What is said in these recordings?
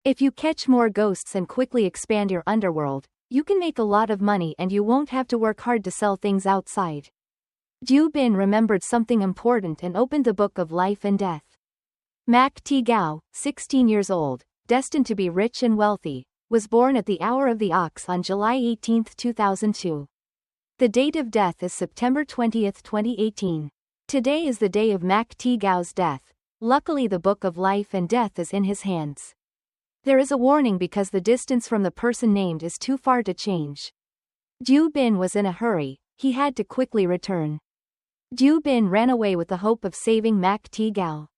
If you catch more ghosts and quickly expand your underworld, you can make a lot of money and you won't have to work hard to sell things outside. Diu Bin remembered something important and opened the Book of Life and Death. Mak Ti Gao, 16 years old, destined to be rich and wealthy, was born at the Hour of the Ox on July 18, 2002. The date of death is September 20, 2018. Today is the day of Mak Ti Gao's death. Luckily the Book of Life and Death is in his hands. There is a warning because the distance from the person named is too far to change. Diu Bin was in a hurry, he had to quickly return. Diu Bin ran away with the hope of saving Mak Ti Gao.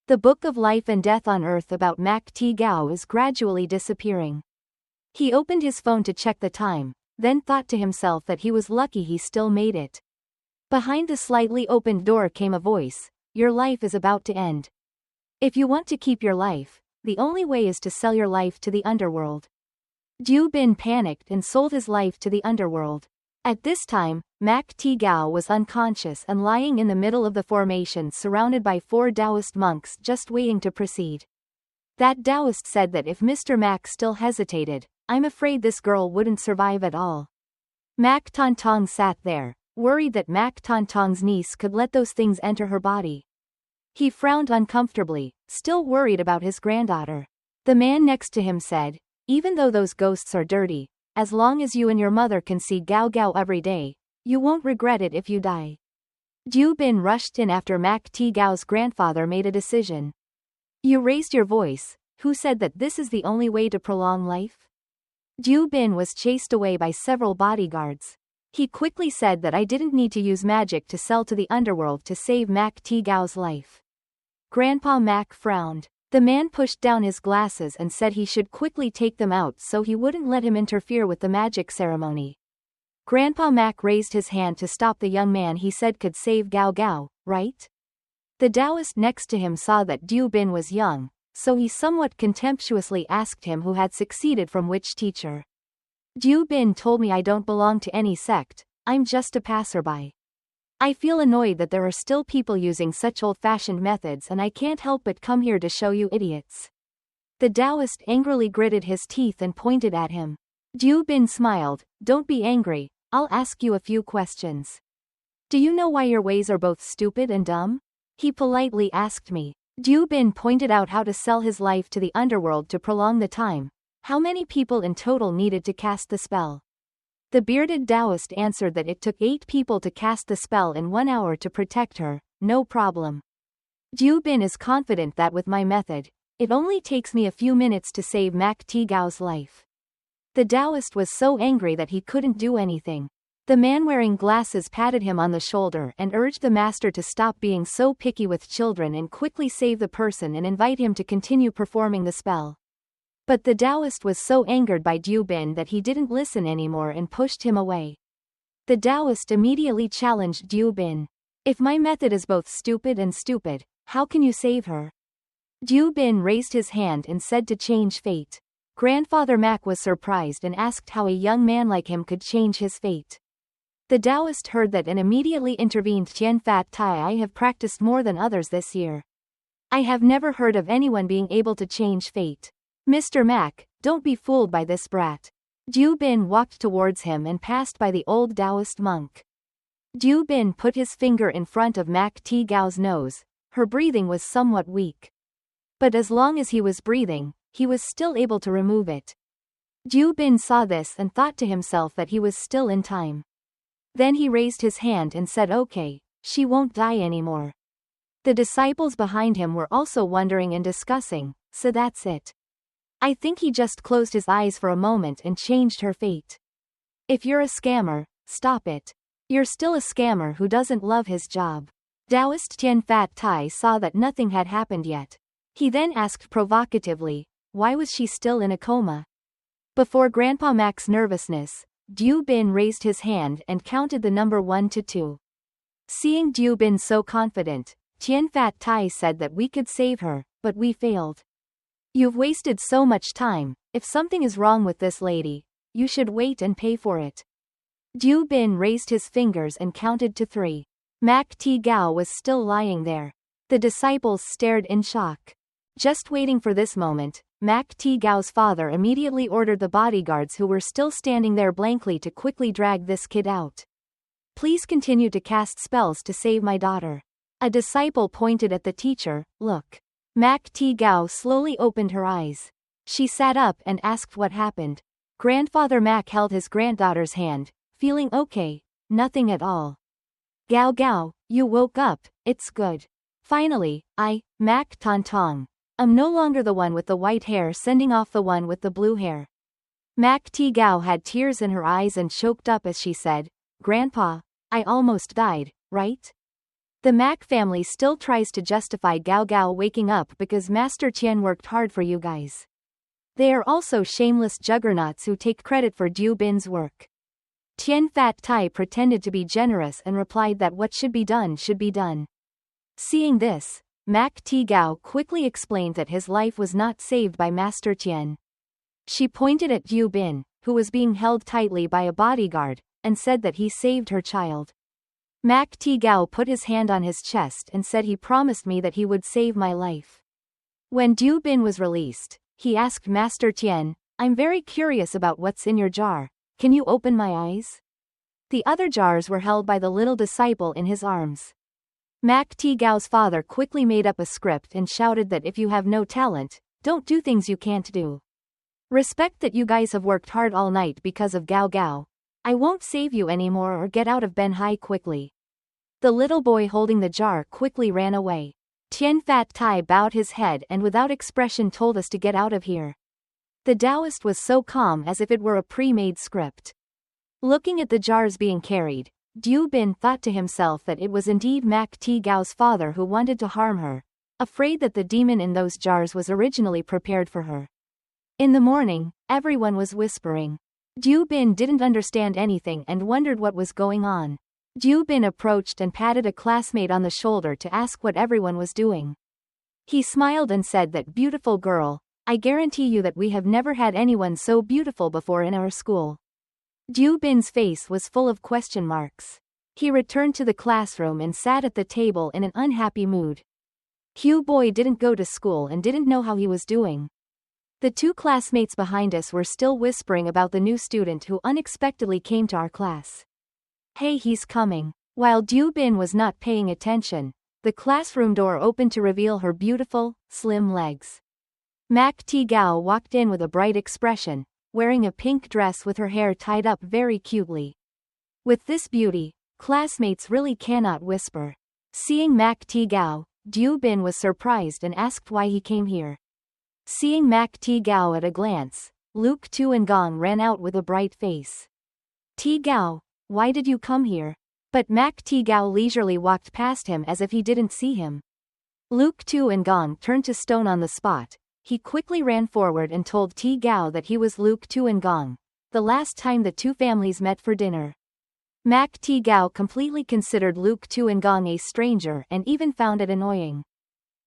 The Book of Life and Death on Earth about Mak Ti Gao is gradually disappearing. He opened his phone to check the time, then thought to himself that he was lucky he still made it. Behind the slightly opened door came a voice, "Your life is about to end. If you want to keep your life, the only way is to sell your life to the underworld." Diu Bin panicked and sold his life to the underworld. At this time, Mak Ti Gao was unconscious and lying in the middle of the formation surrounded by 4 Taoist monks just waiting to proceed. That Taoist said that if Mr. Mak still hesitated, "I'm afraid this girl wouldn't survive at all." Mak Tontong sat there, worried that Mak Tontong's niece could let those things enter her body. He frowned uncomfortably, still worried about his granddaughter. The man next to him said, "Even though those ghosts are dirty, as long as you and your mother can see Gao Gao every day, you won't regret it if you die." Diu Bin rushed in after Mak Ti Gao's grandfather made a decision. "You raised your voice. Who said that this is the only way to prolong life?" Diu Bin was chased away by several bodyguards. He quickly said that I didn't need to use magic to sell to the underworld to save Mak Ti Gao's life. Grandpa Mak frowned. The man pushed down his glasses and said he should quickly take them out so he wouldn't let him interfere with the magic ceremony. Grandpa Mak raised his hand to stop the young man he said could save Gao Gao, right? The Taoist next to him saw that Diu Bin was young, so he somewhat contemptuously asked him who had succeeded from which teacher. Diu Bin told me I don't belong to any sect, I'm just a passerby. I feel annoyed that there are still people using such old-fashioned methods and I can't help but come here to show you idiots. The Taoist angrily gritted his teeth and pointed at him. Diu Bin smiled, "Don't be angry, I'll ask you a few questions. Do you know why your ways are both stupid and dumb?" He politely asked me. Diu Bin pointed out how to sell his life to the underworld to prolong the time. How many people in total needed to cast the spell? The bearded Taoist answered that it took 8 people to cast the spell in 1 hour to protect her, no problem. Diu Bin is confident that with my method, it only takes me a few minutes to save Mak Ti Gao's life. The Taoist was so angry that he couldn't do anything. The man wearing glasses patted him on the shoulder and urged the master to stop being so picky with children and quickly save the person and invite him to continue performing the spell. But the Taoist was so angered by Diu Bin that he didn't listen anymore and pushed him away. The Taoist immediately challenged Diu Bin. "If my method is both stupid and stupid, how can you save her?" Diu Bin raised his hand and said to change fate. Grandfather Mak was surprised and asked how a young man like him could change his fate. The Taoist heard that and immediately intervened. "Tian Fat Tai, I have practiced more than others this year. I have never heard of anyone being able to change fate. Mr. Mak, don't be fooled by this brat." Diu Bin walked towards him and passed by the old Taoist monk. Diu Bin put his finger in front of Mak Ti Gao's nose. Her breathing was somewhat weak. But as long as he was breathing, he was still able to remove it. Diu Bin saw this and thought to himself that he was still in time. Then he raised his hand and said, "Okay, she won't die anymore." The disciples behind him were also wondering and discussing, "So that's it. I think he just closed his eyes for a moment and changed her fate. If you're a scammer, stop it. You're still a scammer who doesn't love his job." Taoist Tian Fat Tai saw that nothing had happened yet. He then asked provocatively, "Why was she still in a coma?" Before Grandpa Mac's nervousness, Diu Bin raised his hand and counted the number 1 to 2. Seeing Diu Bin so confident, Tian Fat Tai said that we could save her, but we failed. "You've wasted so much time. If something is wrong with this lady, you should wait and pay for it." Diu Bin raised his fingers and counted to 3. Mak Ti Gao was still lying there. The disciples stared in shock. Just waiting for this moment, Mak Ti Gao's father immediately ordered the bodyguards who were still standing there blankly to quickly drag this kid out. Please continue to cast spells to save my daughter. A disciple pointed at the teacher. Look. Mak Ti Gao slowly opened her eyes. She sat up and asked what happened. Grandfather Mak held his granddaughter's hand, feeling okay. Nothing at all. Gao Gao, you woke up, it's good. Finally, Mak Tontong. I'm no longer the one with the white hair sending off the one with the blue hair. Mak Ti Gao had tears in her eyes and choked up as she said, Grandpa, I almost died, right? The Mak family still tries to justify Gao Gao waking up because Master Tian worked hard for you guys. They are also shameless juggernauts who take credit for Diu Bin's work. Tian Fat Tai pretended to be generous and replied that what should be done should be done. Seeing this, Mak Ti Gao quickly explained that his life was not saved by Master Tian. She pointed at Diu Bin, who was being held tightly by a bodyguard, and said that he saved her child. Mak Ti Gao put his hand on his chest and said he promised me that he would save my life. When Diu Bin was released, he asked Master Tian, I'm very curious about what's in your jar. Can you open my eyes? The other jars were held by the little disciple in his arms. Mak Ti Gao's father quickly made up a script and shouted that if you have no talent, don't do things you can't do. Respect that you guys have worked hard all night because of Gao Gao. I won't save you anymore or get out of Benhai quickly. The little boy holding the jar quickly ran away. Tian Fat Tai bowed his head and without expression told us to get out of here. The Taoist was so calm as if it were a pre-made script. Looking at the jars being carried, Diu Bin thought to himself that it was indeed Mak Ti Gao's father who wanted to harm her, afraid that the demon in those jars was originally prepared for her. In the morning, everyone was whispering. Diu Bin didn't understand anything and wondered what was going on. Diu Bin approached and patted a classmate on the shoulder to ask what everyone was doing. He smiled and said that beautiful girl, I guarantee you that we have never had anyone so beautiful before in our school. Diu Bin's face was full of question marks. He returned to the classroom and sat at the table in an unhappy mood. Hugh Boy didn't go to school and didn't know how he was doing. The two classmates behind us were still whispering about the new student who unexpectedly came to our class. Hey, he's coming. While Diu Bin was not paying attention, the classroom door opened to reveal her beautiful, slim legs. Mak Ti Gao walked in with a bright expression, wearing a pink dress with her hair tied up very cutely. With this beauty, classmates really cannot whisper. Seeing Mak Ti Gao, Diu Bin was surprised and asked why he came here. Seeing Mak Ti Gao at a glance, Luke Tuangong ran out with a bright face. Ti Gao, why did you come here? But Mak Ti Gao leisurely walked past him as if he didn't see him. Luke Tuangong turned to stone on the spot. He quickly ran forward and told Ti Gao that he was Luke Tuangong, the last time the two families met for dinner. Mak Ti Gao completely considered Luke Tuangong a stranger and even found it annoying.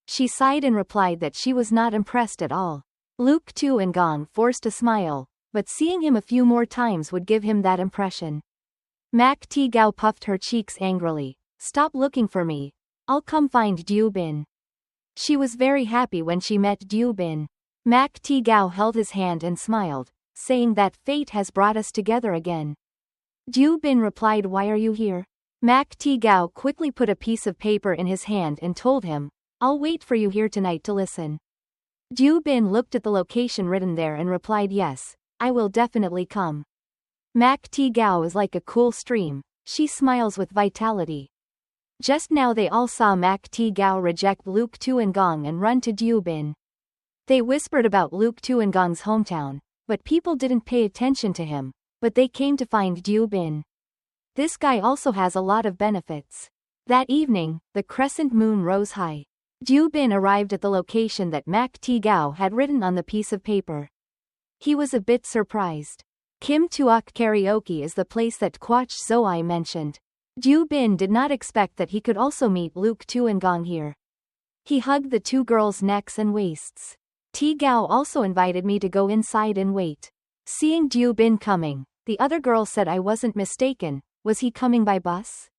She sighed and replied that she was not impressed at all. Luke Tuangong forced a smile, but seeing him a few more times would give him that impression. Mak Ti Gao puffed her cheeks angrily. Stop looking for me. I'll come find Diu Bin. She was very happy when she met Diu Bin. Mak Ti Gao held his hand and smiled, saying that fate has brought us together again. Diu Bin replied, why are you here? Mak Ti Gao quickly put a piece of paper in his hand and told him, I'll wait for you here tonight to listen. Diu Bin looked at the location written there and replied, yes, I will definitely come. Mak Ti Gao is like a cool stream, she smiles with vitality. Just now they all saw Mak Ti Gao reject Luke Tuangong and run to Diu Bin. They whispered about Luke Tuangong's hometown, but people didn't pay attention to him, but they came to find Diu Bin. This guy also has a lot of benefits. That evening, the crescent moon rose high. Diu Bin arrived at the location that Mak Ti Gao had written on the piece of paper. He was a bit surprised. Kim Tuok Karaoke is the place that Quach Zoai mentioned. Diu Bin did not expect that he could also meet Luke Tuangong here. He hugged the two girls' necks and waists. Ti Gao also invited me to go inside and wait. Seeing Diu Bin coming, the other girl said I wasn't mistaken. Was he coming by bus?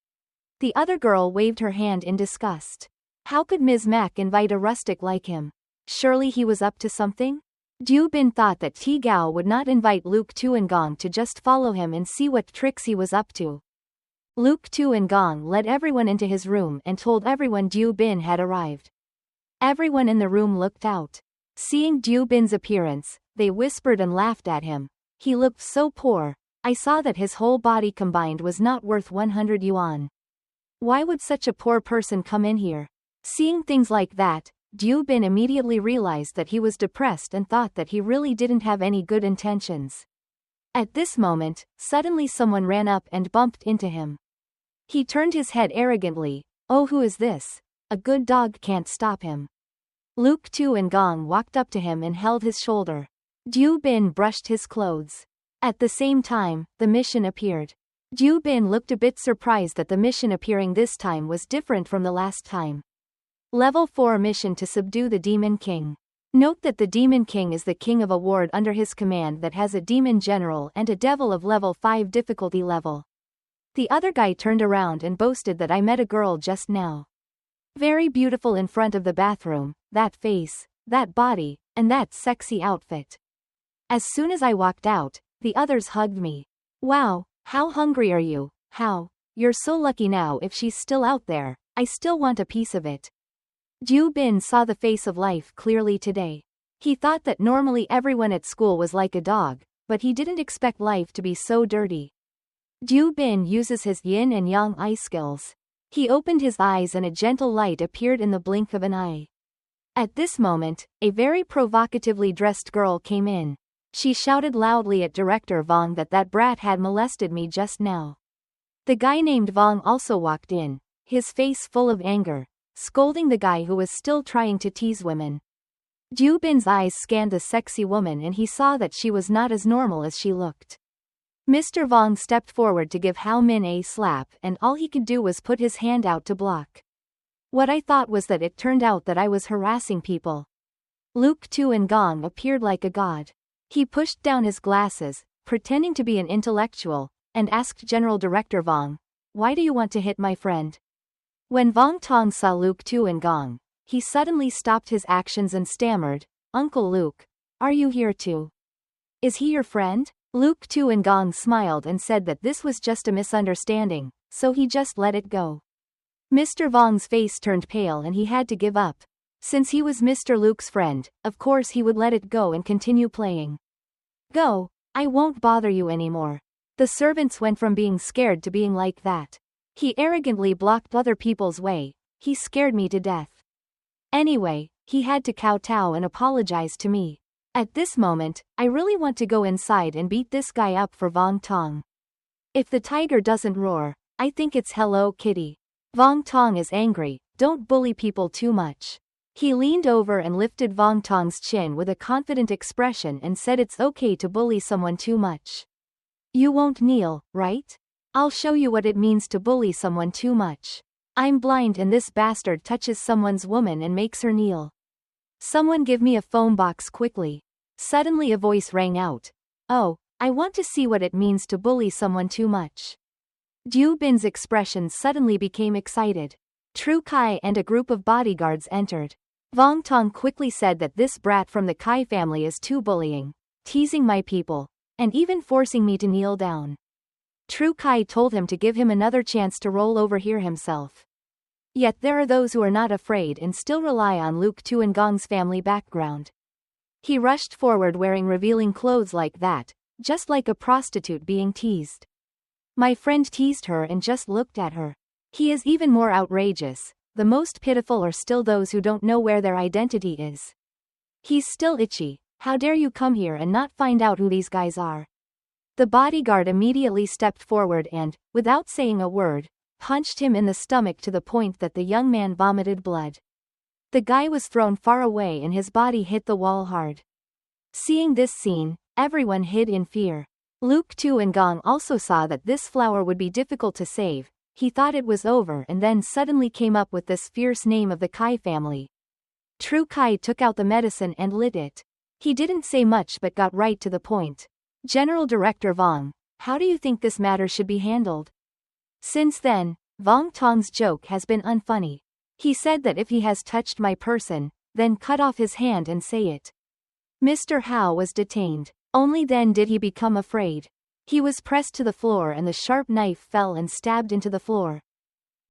The other girl waved her hand in disgust. How could Ms. Mac invite a rustic like him? Surely he was up to something? Jiu Bin thought that Ti Gao would not invite Luke Tuangong to just follow him and see what tricks he was up to. Luke Tuangong led everyone into his room and told everyone Jiu Bin had arrived. Everyone in the room looked out. Seeing Jiu Bin's appearance, they whispered and laughed at him. He looked so poor. I saw that his whole body combined was not worth 100 yuan. Why would such a poor person come in here? Seeing things like that, Jiu Bin immediately realized that he was depressed and thought that he really didn't have any good intentions. At this moment, suddenly someone ran up and bumped into him. He turned his head arrogantly. Oh, who is this? A good dog can't stop him. Luke Tuangong walked up to him and held his shoulder. Jiu Bin brushed his clothes. At the same time, the mission appeared. Jiu Bin looked a bit surprised that the mission appearing this time was different from the last time. Level 4 mission to subdue the Demon King. Note that the Demon King is the king of a ward under his command that has a demon general and a devil of level 5 difficulty level. The other guy turned around and boasted that I met a girl just now. Very beautiful in front of the bathroom, that face, that body, and that sexy outfit. As soon as I walked out, the others hugged me. Wow, how hungry are you? How? You're so lucky now. If she's still out there, I still want a piece of it. Jiu Bin saw the face of life clearly today. He thought that normally everyone at school was like a dog, but he didn't expect life to be so dirty. Jiu Bin uses his yin and yang eye skills. He opened his eyes and a gentle light appeared in the blink of an eye. At this moment, a very provocatively dressed girl came in. She shouted loudly at Director Vong that brat had molested me just now. The guy named Vong also walked in, his face full of anger, scolding the guy who was still trying to tease women. Jiu Bin's eyes scanned the sexy woman and he saw that she was not as normal as she looked. Mr. Vong stepped forward to give Hao Min a slap and all he could do was put his hand out to block. What I thought was that it turned out that I was harassing people. Luke Tuangong appeared like a god. He pushed down his glasses, pretending to be an intellectual, and asked General Director Vong, "Why do you want to hit my friend?" When Vong Tong saw Luke Tuangong, he suddenly stopped his actions and stammered, "Uncle Luke, are you here too? Is he your friend?" Luke Tuangong smiled and said that this was just a misunderstanding, so he just let it go. Mr. Vong's face turned pale and he had to give up. Since he was Mr. Luke's friend, of course he would let it go and continue playing. Go, I won't bother you anymore. The servants went from being scared to being like that. He arrogantly blocked other people's way. He scared me to death. Anyway, he had to kowtow and apologize to me. At this moment, I really want to go inside and beat this guy up for Vong Tong. If the tiger doesn't roar, I think it's Hello Kitty. Vong Tong is angry, don't bully people too much. He leaned over and lifted Vong Tong's chin with a confident expression and said it's okay to bully someone too much. You won't kneel, right? I'll show you what it means to bully someone too much. I'm blind and this bastard touches someone's woman and makes her kneel. Someone give me a foam box quickly. Suddenly a voice rang out. Oh, I want to see what it means to bully someone too much. Jiu Bin's expression suddenly became excited. Tru Kai and a group of bodyguards entered. Vong Tong quickly said that this brat from the Kai family is too bullying, teasing my people, and even forcing me to kneel down. Tru Kai told him to give him another chance to roll over here himself. Yet there are those who are not afraid and still rely on Luke Tuangong's family background. He rushed forward wearing revealing clothes like that, just like a prostitute being teased. My friend teased her and just looked at her. He is even more outrageous. The most pitiful are still those who don't know where their identity is. He's still itchy. How dare you come here and not find out who these guys are? The bodyguard immediately stepped forward and, without saying a word, punched him in the stomach to the point that the young man vomited blood. The guy was thrown far away and his body hit the wall hard. Seeing this scene, everyone hid in fear. Luke Tuangong also saw that this flower would be difficult to save. He thought it was over and then suddenly came up with this fierce name of the Kai family. Tru Kai took out the medicine and lit it. He didn't say much but got right to the point. General Director Vong, how do you think this matter should be handled? Since then, Vong Tong's joke has been unfunny. He said that if he has touched my person, then cut off his hand and say it. Mr. Hao was detained. Only then did he become afraid. He was pressed to the floor and the sharp knife fell and stabbed into the floor.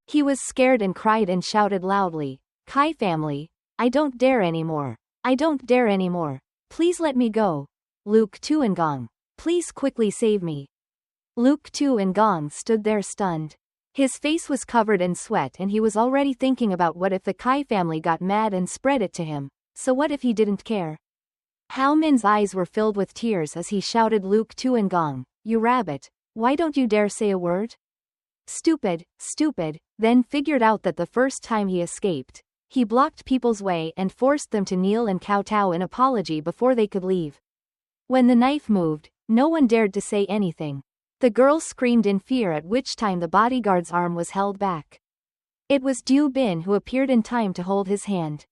He was scared and cried and shouted loudly, "Kai family, I don't dare anymore. I don't dare anymore. Please let me go. Luke Tuangong, please quickly save me." Luke Tuangong stood there stunned. His face was covered in sweat and he was already thinking about what if the Kai family got mad and spread it to him, so what if he didn't care? Hao Min's eyes were filled with tears as he shouted, "Luke Tuangong, you rabbit, why don't you dare say a word?" Stupid, then figured out that the first time he escaped, he blocked people's way and forced them to kneel and kowtow in apology before they could leave. When the knife moved, no one dared to say anything. The girl screamed in fear, at which time the bodyguard's arm was held back. It was Du Bin who appeared in time to hold his hand.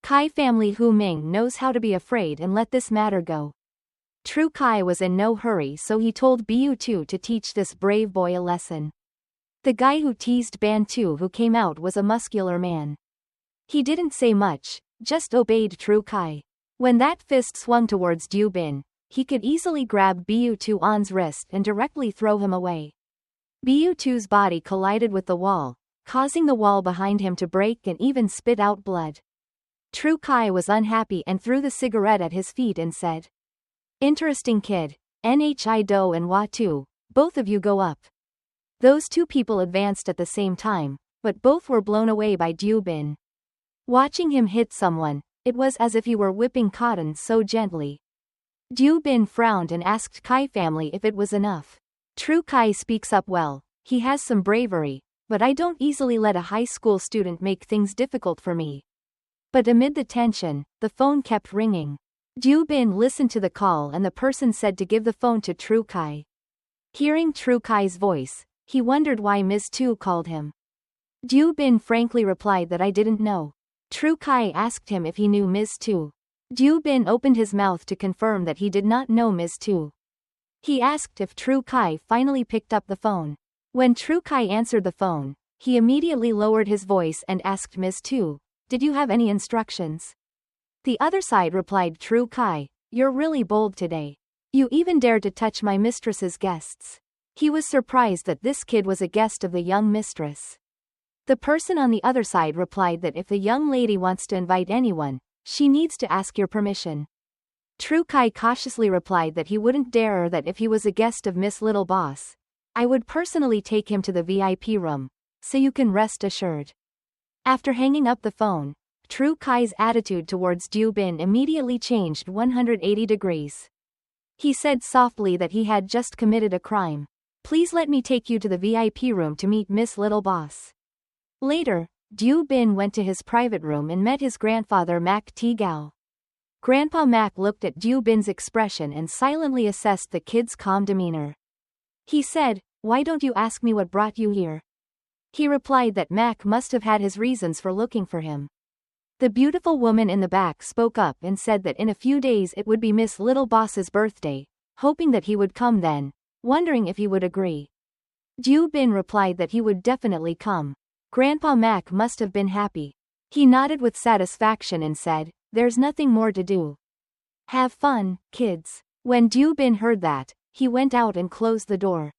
Kai family Hu Ming knows how to be afraid and let this matter go. True Kai was in no hurry, so he told Bu2 to teach this brave boy a lesson. The guy who teased Ban Tu who came out was a muscular man. He didn't say much, just obeyed True Kai. When that fist swung towards Du Bin, he could easily grab Bu2 on's wrist and directly throw him away. Bu2's body collided with the wall, causing the wall behind him to break and even spit out blood. True Kai was unhappy and threw the cigarette at his feet and said, "Interesting kid, Nhi Do and Hua Tu, both of you go up." Those two people advanced at the same time, but both were blown away by Du Bin. Watching him hit someone, it was as if he were whipping cotton so gently. Du Bin frowned and asked Kai family if it was enough. True Kai speaks up well, he has some bravery, but I don't easily let a high school student make things difficult for me. But amid the tension, the phone kept ringing. Du Bin listened to the call and the person said to give the phone to True Kai. Hearing True Kai's voice, he wondered why Ms. Tu called him. Du Bin frankly replied that I didn't know. True Kai asked him if he knew Ms. Tu. Du Bin opened his mouth to confirm that he did not know Ms. Tu. He asked if True Kai finally picked up the phone. When True Kai answered the phone, he immediately lowered his voice and asked Ms. Tu, "Did you have any instructions?" The other side replied, "True Kai, you're really bold today. You even dared to touch my mistress's guests." He was surprised that this kid was a guest of the young mistress. The person on the other side replied that if the young lady wants to invite anyone, she needs to ask your permission. True Kai cautiously replied that he wouldn't dare, or that if he was a guest of Miss Little Boss, I would personally take him to the VIP room, so you can rest assured. After hanging up the phone, True Kai's attitude towards Du Bin immediately changed 180 degrees. He said softly that he had just committed a crime. "Please let me take you to the VIP room to meet Miss Little Boss." Later, Du Bin went to his private room and met his grandfather Mak Ti Gao. Grandpa Mak looked at Du Bin's expression and silently assessed the kid's calm demeanor. He said, "Why don't you ask me what brought you here?" He replied that Mak must have had his reasons for looking for him. The beautiful woman in the back spoke up and said that in a few days it would be Miss Little Boss's birthday, hoping that he would come then, wondering if he would agree. Du Bin replied that he would definitely come. Grandpa Mak must have been happy. He nodded with satisfaction and said, "There's nothing more to do. Have fun, kids." When Du Bin heard that, he went out and closed the door.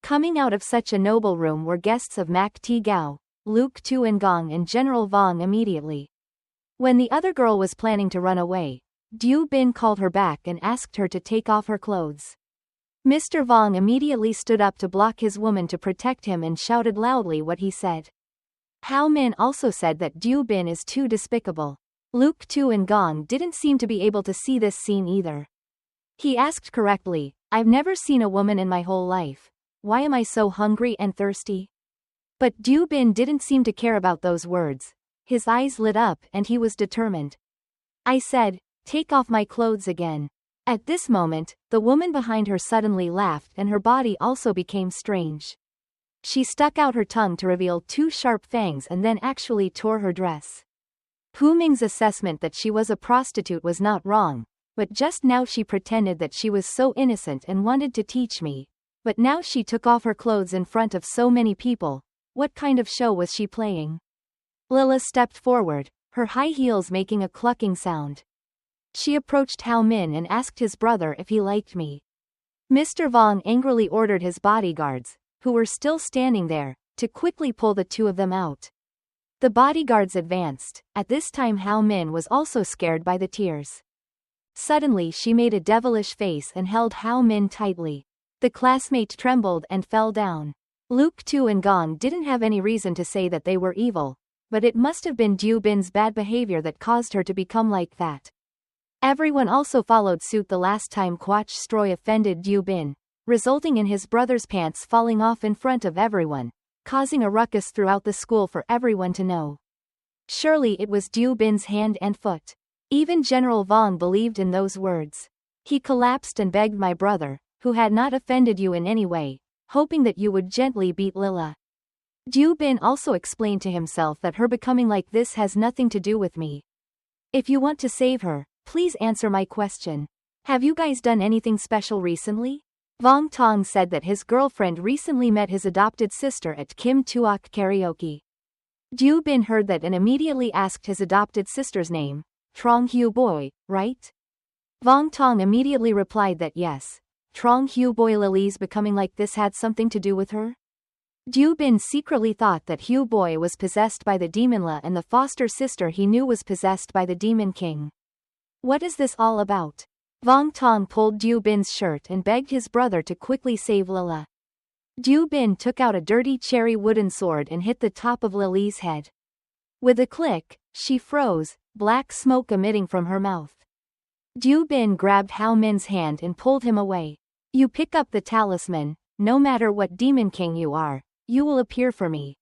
Coming out of such a noble room were guests of Mak Ti Gao, Luke Tuangong and General Vong immediately. When the other girl was planning to run away, Du Bin called her back and asked her to take off her clothes. Mr. Vong immediately stood up to block his woman to protect him and shouted loudly what he said. Hao Min also said that Du Bin is too despicable. Luke Tuangong didn't seem to be able to see this scene either. He asked correctly, "I've never seen a woman in my whole life. Why am I so hungry and thirsty?" But Du Bin didn't seem to care about those words. His eyes lit up and he was determined. "I said, take off my clothes again." At this moment, the woman behind her suddenly laughed and her body also became strange. She stuck out her tongue to reveal two sharp fangs and then actually tore her dress. Hu Ming's assessment that she was a prostitute was not wrong, but just now she pretended that she was so innocent and wanted to teach me. But now she took off her clothes in front of so many people. What kind of show was she playing? Lila stepped forward, her high heels making a clucking sound. She approached Hao Min and asked his brother if he liked me. Mr. Wang angrily ordered his bodyguards, who were still standing there, to quickly pull the two of them out. The bodyguards advanced. At this time Hao Min was also scared by the tears. Suddenly she made a devilish face and held Hao Min tightly. The classmate trembled and fell down. Luke Tu and Gong didn't have any reason to say that they were evil, but it must have been Du Bin's bad behavior that caused her to become like that. Everyone also followed suit the last time Quach Stroy offended Du Bin, resulting in his brother's pants falling off in front of everyone, causing a ruckus throughout the school for everyone to know. Surely it was Du Bin's hand and foot. Even General Vong believed in those words. He collapsed and begged my brother, who had not offended you in any way, hoping that you would gently beat Lila. Du Bin also explained to himself that her becoming like this has nothing to do with me. If you want to save her, please answer my question. Have you guys done anything special recently? Vong Tong said that his girlfriend recently met his adopted sister at Kim Tuok karaoke. Du Bin heard that and immediately asked his adopted sister's name, Trong Hu Boy, right? Vong Tong immediately replied that yes, Trong Hu Boy. Lily's becoming like this had something to do with her? Du Bin secretly thought that Hu Boy was possessed by the demon La and the foster sister he knew was possessed by the demon king. What is this all about? Vong Tong pulled Du Bin's shirt and begged his brother to quickly save Lila. Du Bin took out a dirty cherry wooden sword and hit the top of Lily's head. With a click, she froze, black smoke emitting from her mouth. Du Bin grabbed Hao Min's hand and pulled him away. You pick up the talisman, no matter what demon king you are, you will appear for me.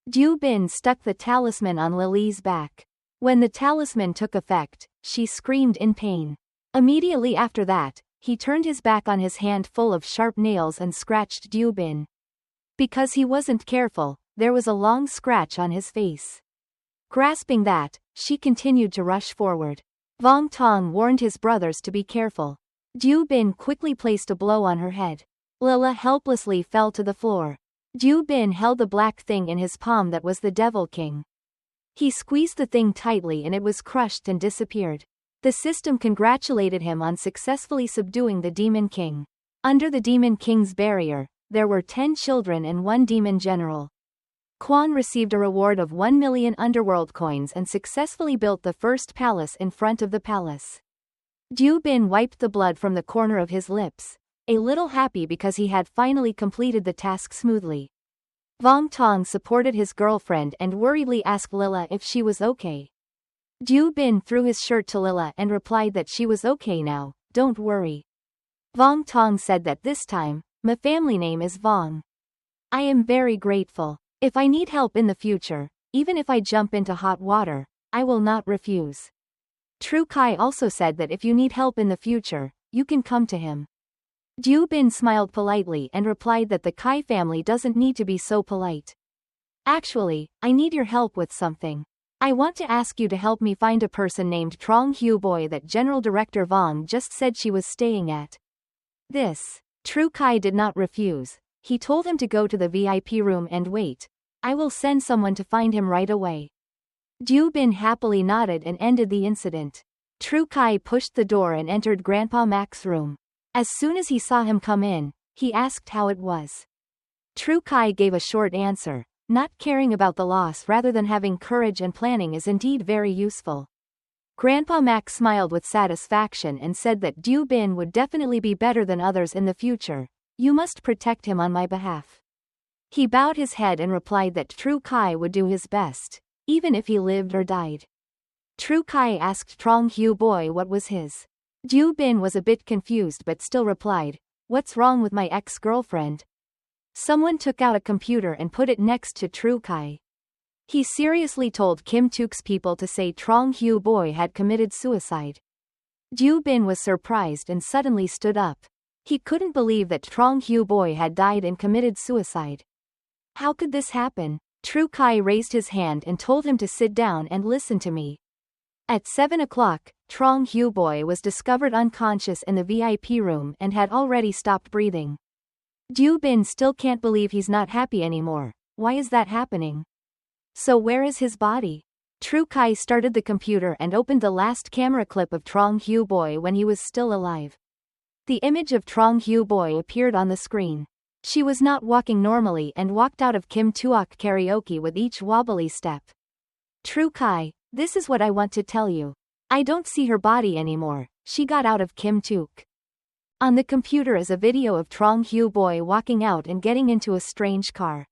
Du Bin stuck the talisman on Lily's back. When the talisman took effect, she screamed in pain. Immediately after that, he turned his back on his hand full of sharp nails and scratched Du Bin. Because he wasn't careful, there was a long scratch on his face. Grasping that, she continued to rush forward. Vong Tong warned his brothers to be careful. Du Bin quickly placed a blow on her head. Lila helplessly fell to the floor. Du Bin held the black thing in his palm that was the Devil King. He squeezed the thing tightly and it was crushed and disappeared. The system congratulated him on successfully subduing the Demon King. Under the Demon King's barrier, there were 10 children and 1 demon general. Quan received a reward of 1 million underworld coins and successfully built the first palace in front of the palace. Du Bin wiped the blood from the corner of his lips, a little happy because he had finally completed the task smoothly. Vong Tong supported his girlfriend and worriedly asked Lila if she was okay. Du Bin threw his shirt to Lila and replied that she was okay now, don't worry. Vong Tong said that this time, my family name is Vong. I am very grateful. If I need help in the future, even if I jump into hot water, I will not refuse. Tru Kai also said that if you need help in the future, you can come to him. Du Bin smiled politely and replied that the Kai family doesn't need to be so polite. Actually, I need your help with something. I want to ask you to help me find a person named Trong Hu Boy that General Director Vong just said she was staying at. This. Tru Kai did not refuse. He told him to go to the VIP room and wait. I will send someone to find him right away. Du Bin happily nodded and ended the incident. Tru Kai pushed the door and entered Grandpa Mac's room. As soon as he saw him come in, he asked how it was. Tru Kai gave a short answer. Not caring about the loss rather than having courage and planning is indeed very useful. Grandpa Mac smiled with satisfaction and said that Du Bin would definitely be better than others in the future. You must protect him on my behalf. He bowed his head and replied that Tru Kai would do his best, even if he lived or died. Tru Kai asked Trong Hu Boy what was his. Du Bin was a bit confused but still replied, "What's wrong with my ex-girlfriend?" Someone took out a computer and put it next to Tru Kai. He seriously told Kim Tuk's people to say Trong Hu Boy had committed suicide. Du Bin was surprised and suddenly stood up. He couldn't believe that Trong Hu Boy had died and committed suicide. How could this happen? Tru Kai raised his hand and told him to sit down and listen to me. At 7 o'clock, Trong Hu Boy was discovered unconscious in the VIP room and had already stopped breathing. Du Bin still can't believe he's not happy anymore. Why is that happening? So where is his body? True Kai started the computer and opened the last camera clip of Trong Hyu Boy when he was still alive. The image of Trong Hyu Boy appeared on the screen. She was not walking normally and walked out of Kim Tuok karaoke with each wobbly step. True Kai, this is what I want to tell you. I don't see her body anymore. She got out of Kim Tuok. On the computer is a video of Trong Hyu Boy walking out and getting into a strange car.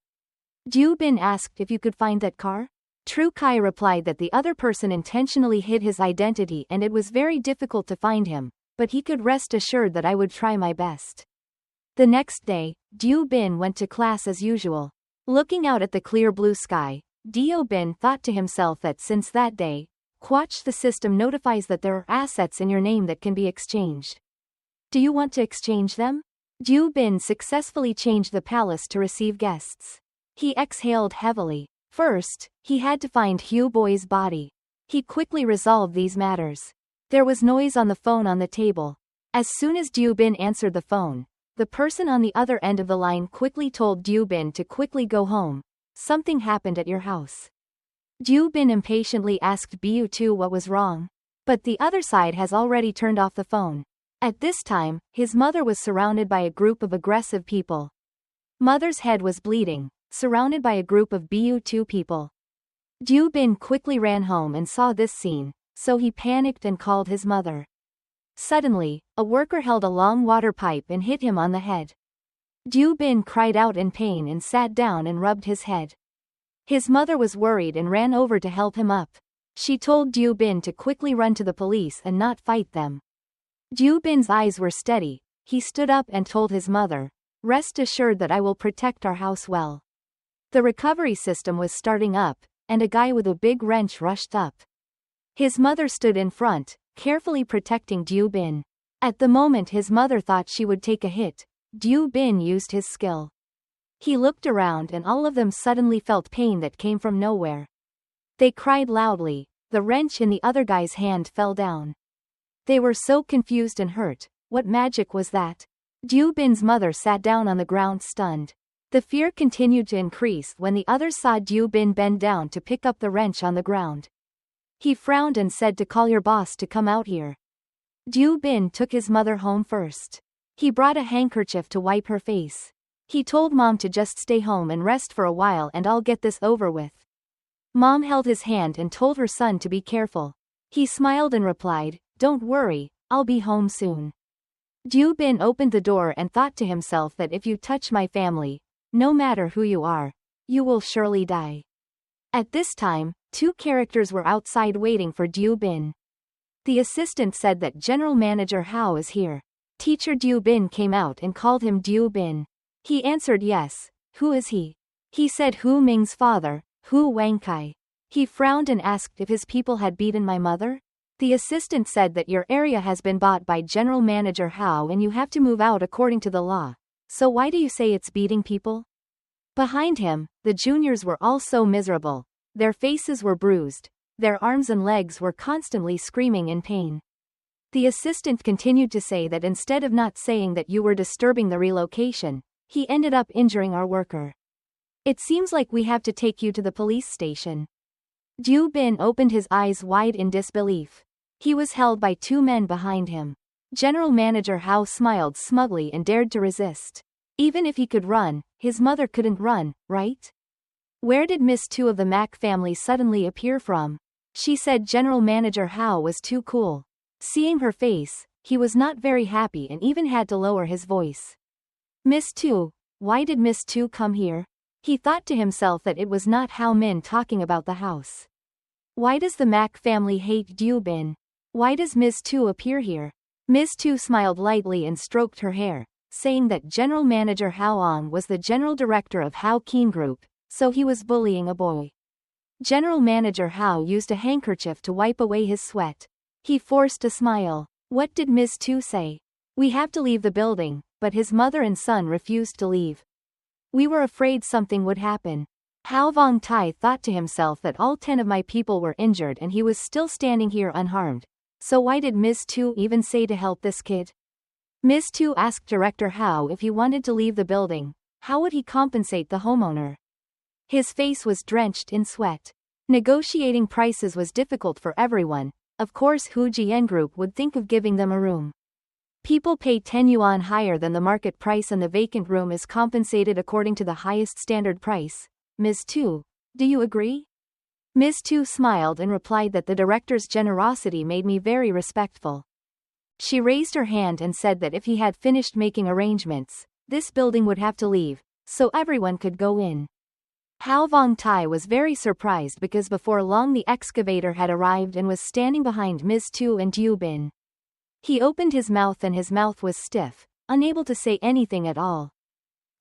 Doo Bin asked if you could find that car? True Kai replied that the other person intentionally hid his identity and it was very difficult to find him, but he could rest assured that I would try my best. The next day, Doo Bin went to class as usual. Looking out at the clear blue sky, Doo Bin thought to himself that since that day, Quatch the system notifies that there are assets in your name that can be exchanged. Do you want to exchange them? Doo Bin successfully changed the palace to receive guests. He exhaled heavily. First, he had to find Hugh Boy's body. He quickly resolved these matters. There was noise on the phone on the table. As soon as Doo Bin answered the phone, the person on the other end of the line quickly told Doo Bin to quickly go home. Something happened at your house. Doo Bin impatiently asked Bu2 what was wrong. But the other side has already turned off the phone. At this time, his mother was surrounded by a group of aggressive people. Mother's head was bleeding, surrounded by a group of Bu2 people. Doo Bin quickly ran home and saw this scene, so he panicked and called his mother. Suddenly, a worker held a long water pipe and hit him on the head. Doo Bin cried out in pain and sat down and rubbed his head. His mother was worried and ran over to help him up. She told Doo Bin to quickly run to the police and not fight them. Doo Bin's eyes were steady. He stood up and told his mother, "Rest assured that I will protect our house well." The recovery system was starting up, and a guy with a big wrench rushed up. His mother stood in front, carefully protecting Doo Bin. At the moment his mother thought she would take a hit, Doo Bin used his skill. He looked around and all of them suddenly felt pain that came from nowhere. They cried loudly. The wrench in the other guy's hand fell down. They were so confused and hurt. What magic was that? Doo Bin's mother sat down on the ground stunned. The fear continued to increase when the others saw Doo Bin bend down to pick up the wrench on the ground. He frowned and said to call your boss to come out here. Doo Bin took his mother home first. He brought a handkerchief to wipe her face. He told Mom to just stay home and rest for a while and I'll get this over with. Mom held his hand and told her son to be careful. He smiled and replied, "Don't worry, I'll be home soon." Doo Bin opened the door and thought to himself that if you touch my family, no matter who you are, you will surely die. At this time, two characters were outside waiting for Doo Bin. The assistant said that General Manager Hao is here. Teacher Doo Bin came out and called him Doo Bin. He answered yes. Who is he? He said Hu Ming's father, Hu Wangkai. He frowned and asked if his people had beaten my mother. The assistant said that your area has been bought by General Manager Hao and you have to move out according to the law. So why do you say it's beating people? Behind him, the juniors were all so miserable. Their faces were bruised. Their arms and legs were constantly screaming in pain. The assistant continued to say that instead of not saying that you were disturbing the relocation, he ended up injuring our worker. It seems like we have to take you to the police station. Doo Bin opened his eyes wide in disbelief. He was held by two men behind him. General Manager Hao smiled smugly and dared to resist. Even if he could run, his mother couldn't run, right? Where did Miss Two of the Mac family suddenly appear from? She said General Manager Hao was too cool. Seeing her face, he was not very happy and even had to lower his voice. Miss Two, why did Miss Two come here? He thought to himself that it was not Hao Min talking about the house. Why does the Mac family hate Doo Bin? Why does Miss Two appear here? Miss Two smiled lightly and stroked her hair, saying that General Manager Hao Ong was the general director of Hao Keen Group, so he was bullying a boy. General Manager Hao used a handkerchief to wipe away his sweat. He forced a smile. What did Miss Two say? We have to leave the building, but his mother and son refused to leave. We were afraid something would happen. Hao Vong Tai thought to himself that all 10 of my people were injured and he was still standing here unharmed. So why did Miss Two even say to help this kid? Miss Two asked Director Hao if he wanted to leave the building, how would he compensate the homeowner? His face was drenched in sweat. Negotiating prices was difficult for everyone. Of course Hu Jian Group would think of giving them a room. People pay 10 yuan higher than the market price and the vacant room is compensated according to the highest standard price. Ms. Tu, do you agree? Ms. Tu smiled and replied that the director's generosity made me very respectful. She raised her hand and said that if he had finished making arrangements, this building would have to leave, so everyone could go in. Hao Vongtai was very surprised because before long the excavator had arrived and was standing behind Ms. Tu and Diu Bin. He opened his mouth and his mouth was stiff, unable to say anything at all.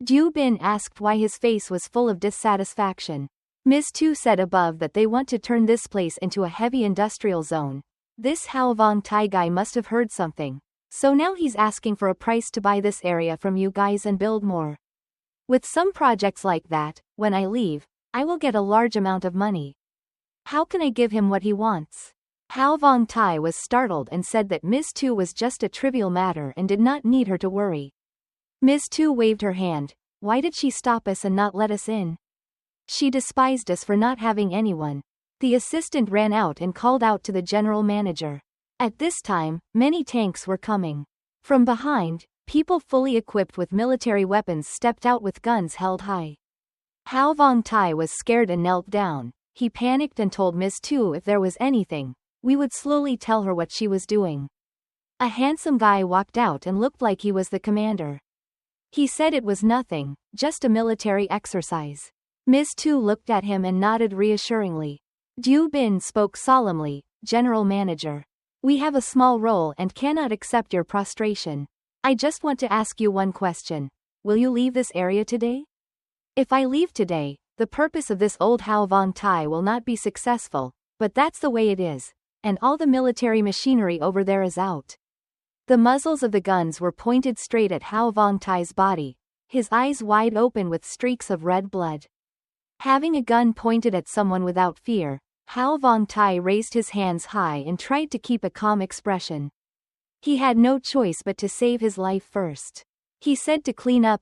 Diu Bin asked why his face was full of dissatisfaction. Ms. Tu said above that they want to turn this place into a heavy industrial zone. This Hao Vongtai guy must have heard something. So now he's asking for a price to buy this area from you guys and build more. With some projects like that, when I leave, I will get a large amount of money. How can I give him what he wants? Hao Vongtai was startled and said that Ms. Tu was just a trivial matter and did not need her to worry. Ms. Tu waved her hand. Why did she stop us and not let us in? She despised us for not having anyone. The assistant ran out and called out to the general manager. At this time, many tanks were coming. From behind, people fully equipped with military weapons stepped out with guns held high. Hao Vongtai was scared and knelt down. He panicked and told Ms. Tu if there was anything, we would slowly tell her what she was doing. A handsome guy walked out and looked like he was the commander. He said it was nothing, just a military exercise. Ms. Tu looked at him and nodded reassuringly. Diu Bin spoke solemnly, General Manager. We have a small role and cannot accept your prostration. I just want to ask you one question. Will you leave this area today? If I leave today, the purpose of this old Hao Vongtai will not be successful, but that's the way it is, and all the military machinery over there is out. The muzzles of the guns were pointed straight at Hao Vongtai's body, his eyes wide open with streaks of red blood. Having a gun pointed at someone without fear, Hao Vongtai raised his hands high and tried to keep a calm expression. He had no choice but to save his life first. He said to clean up,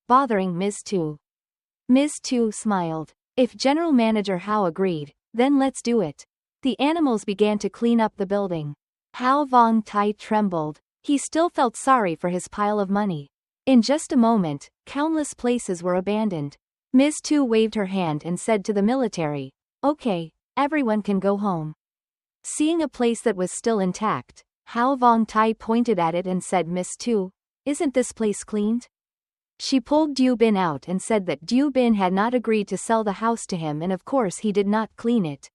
bothering Ms. Tu. Ms. Tu smiled. If General Manager Hao agreed, then let's do it. The animals began to clean up the building. Hao Vongtai trembled. He still felt sorry for his pile of money. In just a moment, countless places were abandoned. Ms. Tu waved her hand and said to the military, Okay, everyone can go home. Seeing a place that was still intact, Hao Vongtai pointed at it and said, Ms. Tu, isn't this place cleaned? She pulled Diu Bin out and said that Diu Bin had not agreed to sell the house to him and of course he did not clean it.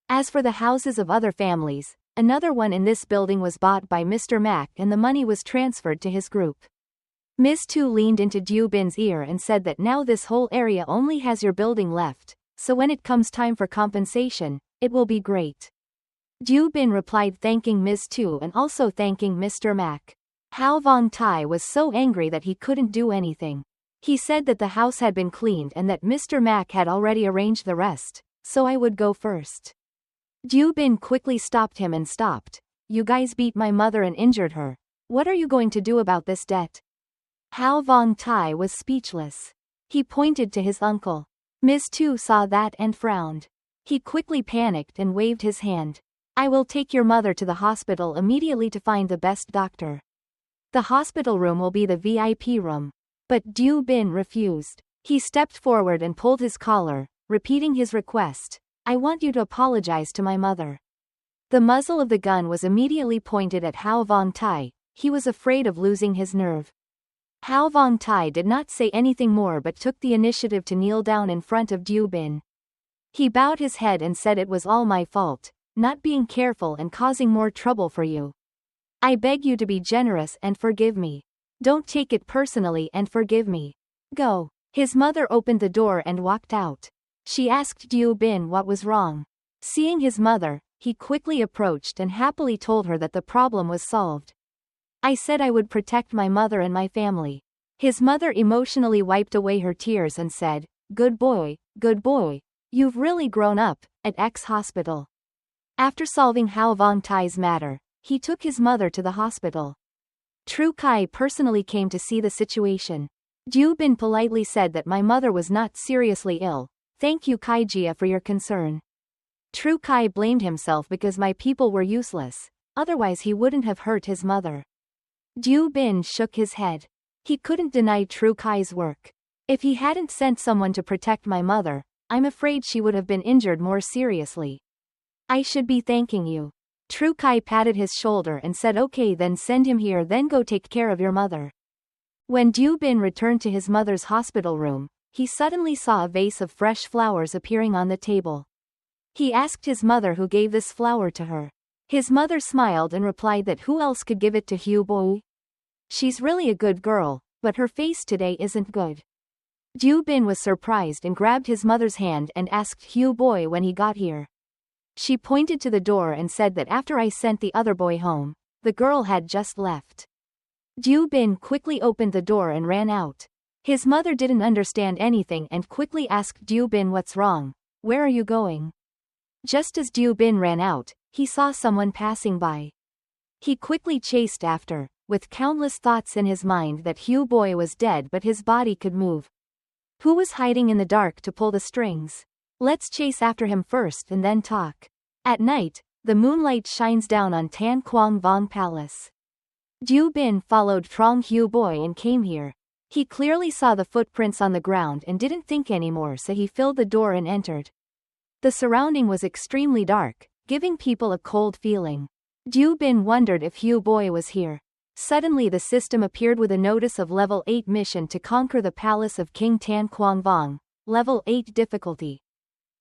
As for the houses of other families, another one in this building was bought by Mr. Mack and the money was transferred to his group. Ms. Tu leaned into Diu Bin's ear and said that now this whole area only has your building left, so when it comes time for compensation, it will be great. Diu Bin replied thanking Ms. Tu and also thanking Mr. Mack. Hao Vongtai was so angry that he couldn't do anything. He said that the house had been cleaned and that Mr. Mack had already arranged the rest, so I would go first. Diu Bin quickly stopped him and stopped. You guys beat my mother and injured her. What are you going to do about this debt? Hao Vongtai was speechless. He pointed to his uncle. Ms. Tu saw that and frowned. He quickly panicked and waved his hand. I will take your mother to the hospital immediately to find the best doctor. The hospital room will be the VIP room. But Diu Bin refused. He stepped forward and pulled his collar, repeating his request. I want you to apologize to my mother. The muzzle of the gun was immediately pointed at Hao Vongtai. He was afraid of losing his nerve. Hao Vongtai did not say anything more but took the initiative to kneel down in front of Diu Bin. He bowed his head and said it was all my fault, not being careful and causing more trouble for you. I beg you to be generous and forgive me. Don't take it personally and forgive me. Go. His mother opened the door and walked out. She asked Diu Bin what was wrong. Seeing his mother, he quickly approached and happily told her that the problem was solved. I said I would protect my mother and my family. His mother emotionally wiped away her tears and said, good boy, you've really grown up, at X hospital. After solving Hao Vongtai's matter, he took his mother to the hospital. Tru Kai personally came to see the situation. Diu Bin politely said that my mother was not seriously ill. Thank you Kaijia for your concern. True Kai blamed himself because my people were useless, otherwise he wouldn't have hurt his mother. Liu Bin shook his head. He couldn't deny True Kai's work. If he hadn't sent someone to protect my mother, I'm afraid she would have been injured more seriously. I should be thanking you. True Kai patted his shoulder and said okay then send him here then go take care of your mother. When Liu Bin returned to his mother's hospital room, he suddenly saw a vase of fresh flowers appearing on the table. He asked his mother who gave this flower to her. His mother smiled and replied that who else could give it to Hu Boi? She's really a good girl, but her face today isn't good. Liu Bin was surprised and grabbed his mother's hand and asked Hu Boi when he got here. She pointed to the door and said that after I sent the other boy home, the girl had just left. Liu Bin quickly opened the door and ran out. His mother didn't understand anything and quickly asked Liu Bin what's wrong, where are you going? Just as Liu Bin ran out, he saw someone passing by. He quickly chased after, with countless thoughts in his mind that Hu Boi was dead but his body could move. Who was hiding in the dark to pull the strings? Let's chase after him first and then talk. At night, the moonlight shines down on Tan Quang Vong Palace. Liu Bin followed Trong Hu Boi and came here. He clearly saw the footprints on the ground and didn't think anymore, so he filled the door and entered. The surrounding was extremely dark, giving people a cold feeling. Liu Bin wondered if Hu Boi was here. Suddenly the system appeared with a notice of level 8 mission to conquer the palace of King Tan Quang Vong, level 8 difficulty.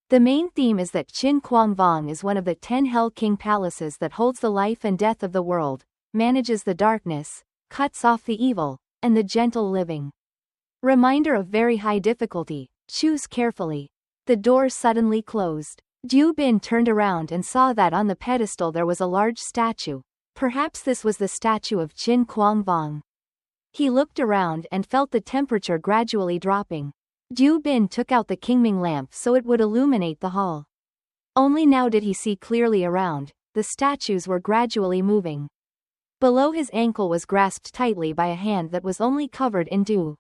The main theme is that Qin Quang Vong is one of the 10 Hell King palaces that holds the life and death of the world, manages the darkness, cuts off the evil, and the gentle living. Reminder of very high difficulty, choose carefully. The door suddenly closed. Liu Bin turned around and saw that on the pedestal there was a large statue. Perhaps this was the statue of Qin Quang Vong. He looked around and felt the temperature gradually dropping. Liu Bin took out the Qingming lamp so it would illuminate the hall. Only now did he see clearly around, the statues were gradually moving. Below his ankle was grasped tightly by a hand that was only covered in dew.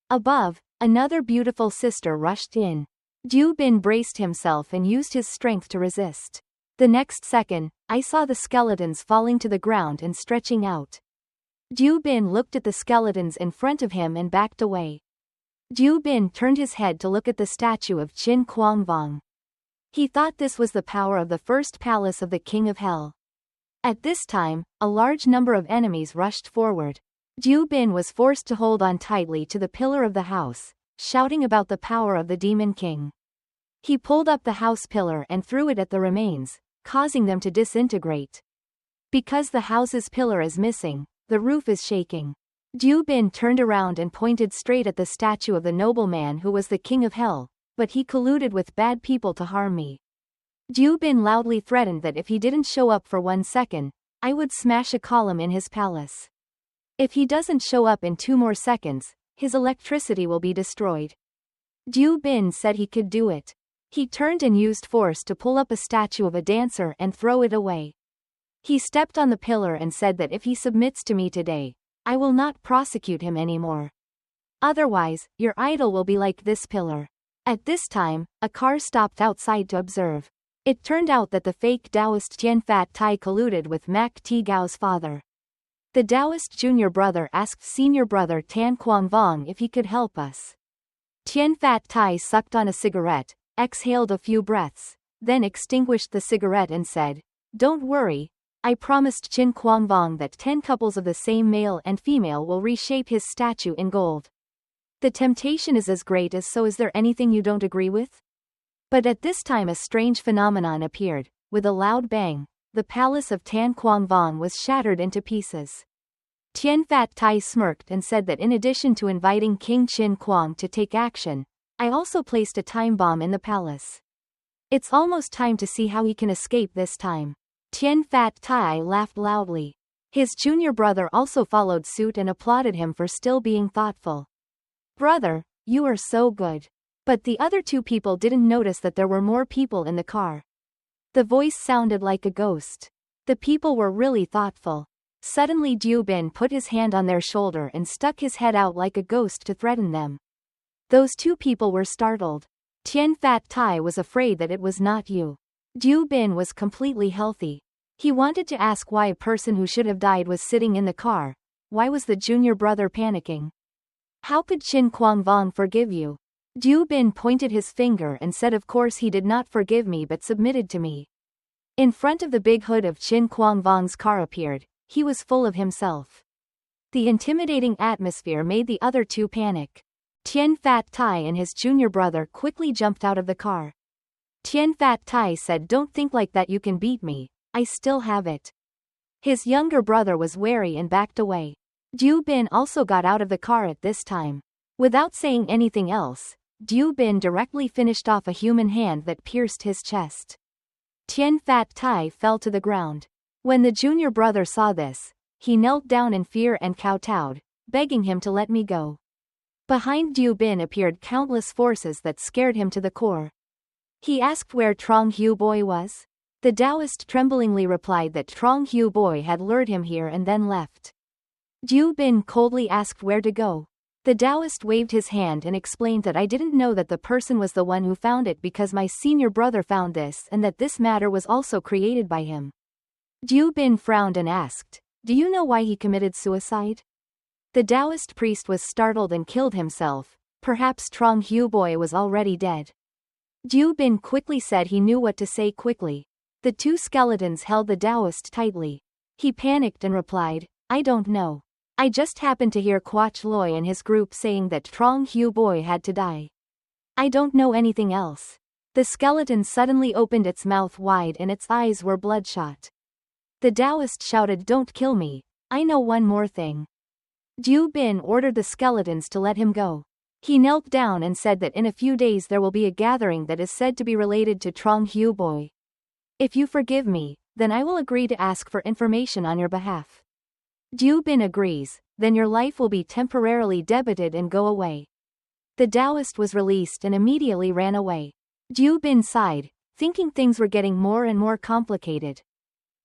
Above, another beautiful sister rushed in. Liu Bin braced himself and used his strength to resist. The next second, I saw the skeletons falling to the ground and stretching out. Liu Bin looked at the skeletons in front of him and backed away. Liu Bin turned his head to look at the statue of Qin Quang Vong. He thought this was the power of the first palace of the King of Hell. At this time, a large number of enemies rushed forward. Liu Bin was forced to hold on tightly to the pillar of the house, shouting about the power of the Demon King. He pulled up the house pillar and threw it at the remains, causing them to disintegrate. Because the house's pillar is missing, the roof is shaking. Liu Bin turned around and pointed straight at the statue of the nobleman who was the King of Hell, but he colluded with bad people to harm me. Liu Bin loudly threatened that if he didn't show up for 1 second, I would smash a column in his palace. If he doesn't show up in 2 more seconds, his electricity will be destroyed. Liu Bin said he could do it. He turned and used force to pull up a statue of a dancer and throw it away. He stepped on the pillar and said that if he submits to me today, I will not prosecute him anymore. Otherwise, your idol will be like this pillar. At this time, a car stopped outside to observe. It turned out that the fake Taoist Tian Fat Tai colluded with Mak Ti Gao's father. The Taoist junior brother asked senior brother Tan Quang Vong if he could help us. Tian Fat Tai sucked on a cigarette, exhaled a few breaths, then extinguished the cigarette and said, "Don't worry, I promised Qin Quang Vong that 10 couples of the same male and female will reshape his statue in gold. The temptation is as great as so is there anything you don't agree with?" But at this time a strange phenomenon appeared. With a loud bang, the palace of Tan Quang Vong was shattered into pieces. Tian Fat Tai smirked and said that in addition to inviting King Qin Quang to take action, I also placed a time bomb in the palace. It's almost time to see how he can escape this time. Tian Fat Tai laughed loudly. His junior brother also followed suit and applauded him for still being thoughtful. "Brother, you are so good." But the other 2 people didn't notice that there were more people in the car. The voice sounded like a ghost. The people were really thoughtful. Suddenly Liu Bin put his hand on their shoulder and stuck his head out like a ghost to threaten them. Those 2 people were startled. Tian Fat Tai was afraid that it was not you. Liu Bin was completely healthy. He wanted to ask why a person who should have died was sitting in the car. Why was the junior brother panicking? How could Qin Kuangvong forgive you? Liu Bin pointed his finger and said of course he did not forgive me but submitted to me. In front of the big hood of Qin Kuangvong's car appeared. He was full of himself. The intimidating atmosphere made the other two panic. Tian Fat Tai and his junior brother quickly jumped out of the car. Tian Fat Tai said, "Don't think like that, you can beat me. I still have it." His younger brother was wary and backed away. Liu Bin also got out of the car at this time. Without saying anything else, Liu Bin directly finished off a human hand that pierced his chest. Tian Fat Tai fell to the ground. When the junior brother saw this, he knelt down in fear and kowtowed, begging him to let me go. Behind Liu Bin appeared countless forces that scared him to the core. He asked where Trong Hu Boy was. The Taoist tremblingly replied that Trong Hu Boy had lured him here and then left. Liu Bin coldly asked where to go. The Taoist waved his hand and explained that I didn't know that the person was the one who found it because my senior brother found this and that this matter was also created by him. Liu Bin frowned and asked, "Do you know why he committed suicide?" The Taoist priest was startled and killed himself. Perhaps Trong Hu Boy was already dead. Liu Bin quickly said he knew what to say quickly. The two skeletons held the Taoist tightly. He panicked and replied, "I don't know. I just happened to hear Quach Loi and his group saying that Trong Hu Boy had to die. I don't know anything else." The skeleton suddenly opened its mouth wide and its eyes were bloodshot. The Taoist shouted, "Don't kill me. I know one more thing." Liu Bin ordered the skeletons to let him go. He knelt down and said that in a few days there will be a gathering that is said to be related to Trong Hu Boy. "If you forgive me, then I will agree to ask for information on your behalf." Liu Bin agrees, "Then your life will be temporarily debited and go away." The Taoist was released and immediately ran away. Liu Bin sighed, thinking things were getting more and more complicated.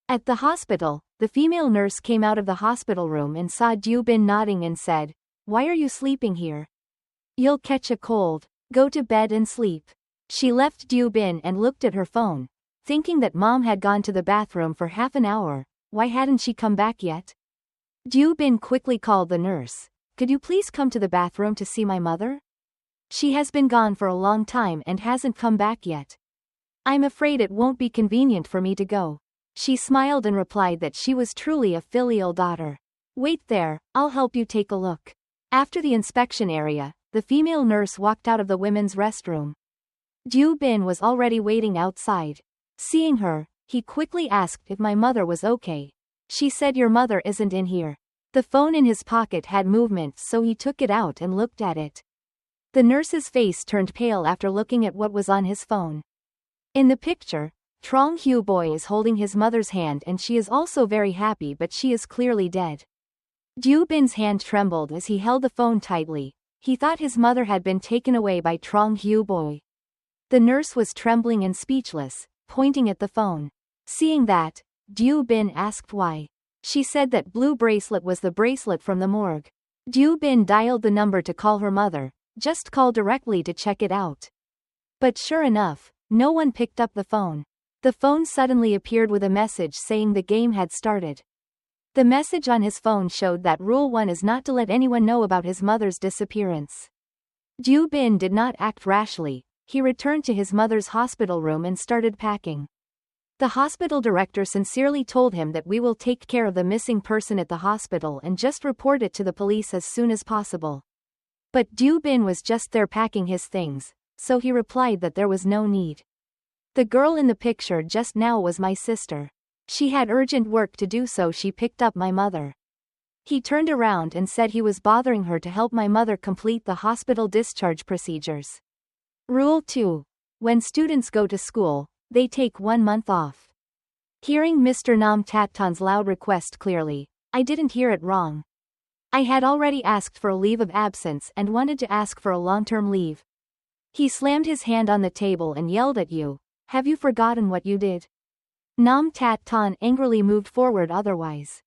At the hospital, the female nurse came out of the hospital room and saw Liu Bin nodding and said, "Why are you sleeping here? You'll catch a cold. Go to bed and sleep." She left Liu Bin and looked at her phone, thinking that mom had gone to the bathroom for half an hour. Why hadn't she come back yet? Liu Bin quickly called the nurse. "Could you please come to the bathroom to see my mother? She has been gone for a long time and hasn't come back yet. I'm afraid it won't be convenient for me to go." She smiled and replied that she was truly a filial daughter. "Wait there, I'll help you take a look." After the inspection area, the female nurse walked out of the women's restroom. Liu Bin was already waiting outside. Seeing her, he quickly asked if my mother was okay. She said, "Your mother isn't in here." The phone in his pocket had movement, so he took it out and looked at it. The nurse's face turned pale after looking at what was on his phone. In the picture, Trong Hu Boy is holding his mother's hand and she is also very happy, but she is clearly dead. Liu Bin's hand trembled as he held the phone tightly. He thought his mother had been taken away by Trong Hu Boy. The nurse was trembling and speechless, pointing at the phone. Seeing that, Liu Bin asked why. She said that blue bracelet was the bracelet from the morgue. Liu Bin dialed the number to call her mother. Just call directly to check it out. But sure enough, no one picked up the phone. The phone suddenly appeared with a message saying the game had started. The message on his phone showed that Rule 1 is not to let anyone know about his mother's disappearance. Liu Bin did not act rashly. He returned to his mother's hospital room and started packing. The hospital director sincerely told him that we will take care of the missing person at the hospital and just report it to the police as soon as possible. But Liu Bin was just there packing his things, so he replied that there was no need. "The girl in the picture just now was my sister. She had urgent work to do, so she picked up my mother." He turned around and said he was bothering her to help my mother complete the hospital discharge procedures. Rule 2. When students go to school, they take 1 month off. Hearing Mr. Nam Tat Tan's loud request clearly, I didn't hear it wrong. I had already asked for a leave of absence and wanted to ask for a long-term leave. He slammed his hand on the table and yelled at you. "Have you forgotten what you did?" Nam Tat Tan angrily moved forward otherwise.